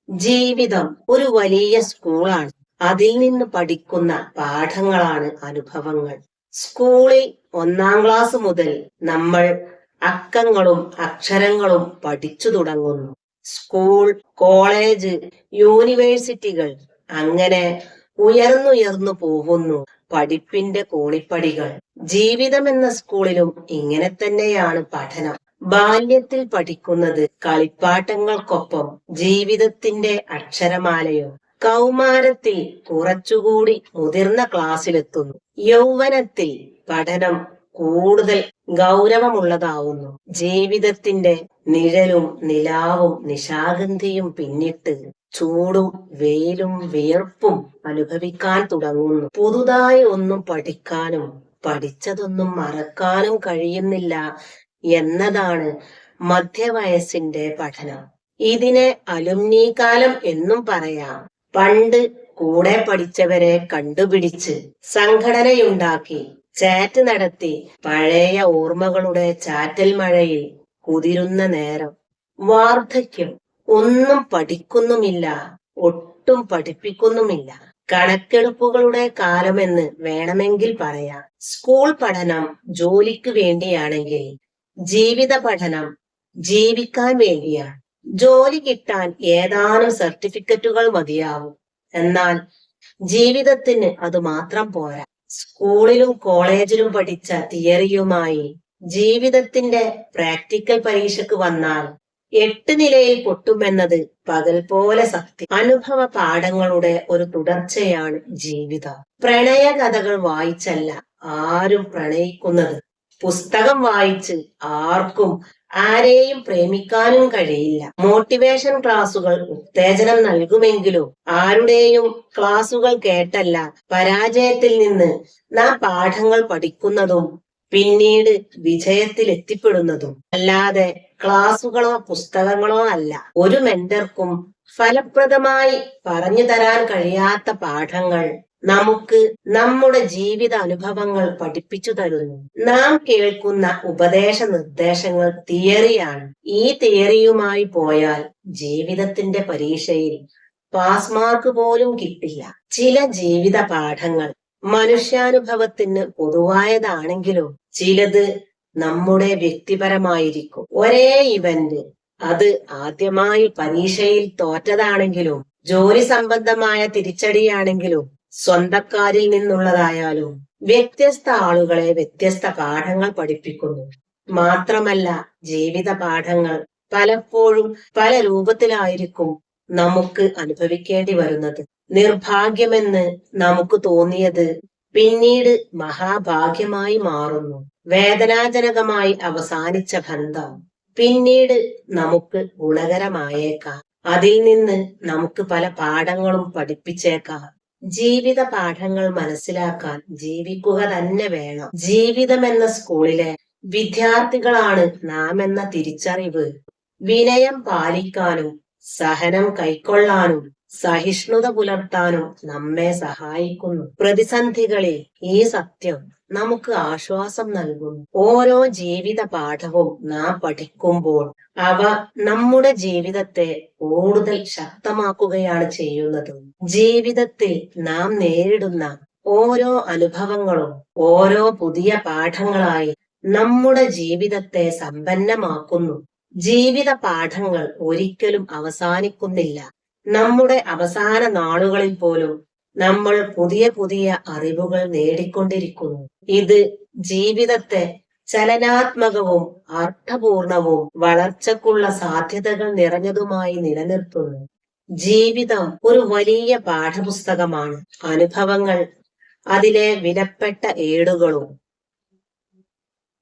ജീവിതം ഒരു വലിയ സ്കൂളാണ്. അതിൽ നിന്ന് പഠിക്കുന്ന പാഠങ്ങളാണ് അനുഭവങ്ങൾ. സ്കൂളിൽ 1-ാം ക്ലാസ് മുതൽ നമ്മൾ അക്കങ്ങളും അക്ഷരങ്ങളും പഠിച്ചു തുടങ്ങുന്നു. സ്കൂൾ, കോളേജ്, യൂണിവേഴ്സിറ്റികൾ അങ്ങനെ ഉയർന്നുയർന്നു പോകുന്നു പഠിപ്പിന്റെ കോണിപ്പടികൾ. ജീവിതമെന്ന സ്കൂളിലും ഇങ്ങനെ തന്നെയാണ് പഠനം. ബാല്യത്തിൽ പഠിക്കുന്നത് കളിപ്പാട്ടങ്ങൾക്കൊപ്പം ജീവിതത്തിന്റെ അക്ഷരമാലയോ. കൗമാരത്തിൽ കുറച്ചുകൂടി മുതിർന്ന ക്ലാസ്സിലെത്തുന്നു. യൗവനത്തിൽ പഠനം കൂടുതൽ ഗൗരവമുള്ളതാവുന്നു. ജീവിതത്തിന്റെ നിഴലും നിലാവും നിശാഗന്ധിയും പിന്നിട്ട് ചൂടും വെയിലും വിയർപ്പും അനുഭവിക്കാൻ തുടങ്ങുന്നു. പുതുതായി ഒന്നും പഠിക്കാനും പഠിച്ചതൊന്നും മറക്കാനും കഴിയുന്നില്ല എന്നതാണ് മധ്യവയസ്സിന്റെ പഠനം. ഇതിനെ അലുമ്നി കാലം എന്നും പറയാം. പണ്ട് കൂടെ പഠിച്ചവരെ കണ്ടുപിടിച്ച് സംഘടനയുണ്ടാക്കി ചാറ്റ് നടത്തി പഴയ ഓർമ്മകളുടെ ചാറ്റൽ മഴയിൽ കുതിരുന്ന നേരം. വാർദ്ധക്യം ഒന്നും പഠിക്കുന്നുമില്ല, ഒട്ടും പഠിപ്പിക്കുന്നുമില്ല. കണക്കെടുപ്പുകളുടെ കാലമെന്ന് വേണമെങ്കിൽ പറയാം. സ്കൂൾ പഠനം ജോലിക്ക് വേണ്ടിയാണെങ്കിൽ ജീവിത പഠനം ജീവിക്കാൻ വേണ്ടിയാണ്. ജോലി കിട്ടാൻ ഏതാനും സർട്ടിഫിക്കറ്റുകൾ മതിയാവും. എന്നാൽ ജീവിതത്തിന് അത് മാത്രം പോരാ. സ്കൂളിലും കോളേജിലും പഠിച്ച തിയറിയുമായി ജീവിതത്തിന്റെ പ്രാക്ടിക്കൽ പരീക്ഷയ്ക്ക് വന്നാൽ 8 നിലയിൽ പൊട്ടുമെന്നത് പകൽ പോലെ സത്യം. അനുഭവ പാഠങ്ങളുടെ ഒരു തുടർച്ചയാണ് ജീവിതം. പ്രണയ കഥകൾ വായിച്ചല്ല ആരും പ്രണയിക്കുന്നത്. പുസ്തകം വായിച്ച് ആർക്കും ആരെയും പ്രേമിക്കാനും കഴിയില്ല. മോട്ടിവേഷൻ ക്ലാസുകൾ ഉത്തേജനം നൽകുമെങ്കിലും ആരുടെയും ക്ലാസുകൾ കേട്ടല്ല പരാജയത്തിൽ നിന്ന് നാം പാഠങ്ങൾ പഠിക്കുന്നതും പിന്നീട് വിജയത്തിൽ എത്തിപ്പെടുന്നതും. അല്ലാതെ ക്ലാസുകളോ പുസ്തകങ്ങളോ അല്ല. ഒരു മെന്റർക്കും ഫലപ്രദമായി പറഞ്ഞു തരാൻ കഴിയാത്ത പാഠങ്ങൾ നമുക്ക് നമ്മുടെ ജീവിത അനുഭവങ്ങൾ പഠിപ്പിച്ചു തരുന്നു. നാം കേൾക്കുന്ന ഉപദേശ നിർദ്ദേശങ്ങൾ തിയറിയാണ്. ഈ തിയറിയുമായി പോയാൽ ജീവിതത്തിന്റെ പരീക്ഷയിൽ പാസ് മാർക്ക് പോലും കിട്ടില്ല. ചില ജീവിത പാഠങ്ങൾ മനുഷ്യാനുഭവത്തിന് പൊതുവായതാണെങ്കിലും ചിലത് നമ്മുടെ വ്യക്തിപരമായിരിക്കും. ഒരേ ഇവന്റ് അത് ആദ്യമായി പരീക്ഷയിൽ തോറ്റതാണെങ്കിലും ജോലി സംബന്ധമായ തിരിച്ചടിയാണെങ്കിലും സ്വന്തക്കാരിൽ നിന്നുള്ളതായാലും വ്യത്യസ്ത ആളുകളെ വ്യത്യസ്ത പാഠങ്ങൾ പഠിപ്പിക്കുന്നു. മാത്രമല്ല ജീവിത പാഠങ്ങൾ പലപ്പോഴും പല രൂപത്തിലായിരിക്കും നമുക്ക് അനുഭവിക്കേണ്ടി വരുന്നത്. നിർഭാഗ്യമെന്ന് നമുക്ക് തോന്നിയത് പിന്നീട് മഹാഭാഗ്യമായി മാറുന്നു. വേദനാജനകമായി അവസാനിച്ച ബന്ധം പിന്നീട് നമുക്ക് ഗുണകരമായേക്കാം. അതിൽ നിന്ന് നമുക്ക് പല പാഠങ്ങളും പഠിപ്പിച്ചേക്കാം. ജീവിത പാഠങ്ങൾ മനസ്സിലാക്കാൻ ജീവിക്കുക തന്നെ വേണം. ജീവിതം എന്ന സ്കൂളിലെ വിദ്യാർത്ഥികളാണ് നാം എന്ന തിരിച്ചറിവ് വിനയം പാലിക്കാനും സഹനം കൈക്കൊള്ളാനും സഹിഷ്ണുത പുലർത്താനും നമ്മെ സഹായിക്കുന്നു. പ്രതിസന്ധികളിൽ ഈ സത്യം നമുക്ക് ആശ്വാസം നൽകുന്നു. ഓരോ ജീവിത പാഠവും നാം പഠിക്കുമ്പോൾ അവ നമ്മുടെ ജീവിതത്തെ കൂടുതൽ ശക്തമാക്കുകയാണ് ചെയ്യുന്നത്. ജീവിതത്തിൽ നാം നേരിടുന്ന ഓരോ അനുഭവങ്ങളും ഓരോ പുതിയ പാഠങ്ങളായി നമ്മുടെ ജീവിതത്തെ സമ്പന്നമാക്കുന്നു. ജീവിത പാഠങ്ങൾ ഒരിക്കലും അവസാനിക്കുന്നില്ല. നമ്മുടെ അവസാന നാളുകളിൽ പോലും നമ്മൾ പുതിയ പുതിയ അറിവുകൾ നേടിക്കൊണ്ടിരിക്കുന്നു. ഇത് ജീവിതത്തെ ചലനാത്മകവും അർത്ഥപൂർണവും വളർച്ചക്കുള്ള സാധ്യതകൾ നിറഞ്ഞതുമായി നിലനിർത്തുന്നു. ജീവിതം ഒരു വലിയ പാഠപുസ്തകമാണ്. അനുഭവങ്ങൾ അതിലെ വിലപ്പെട്ട ഏടുകളും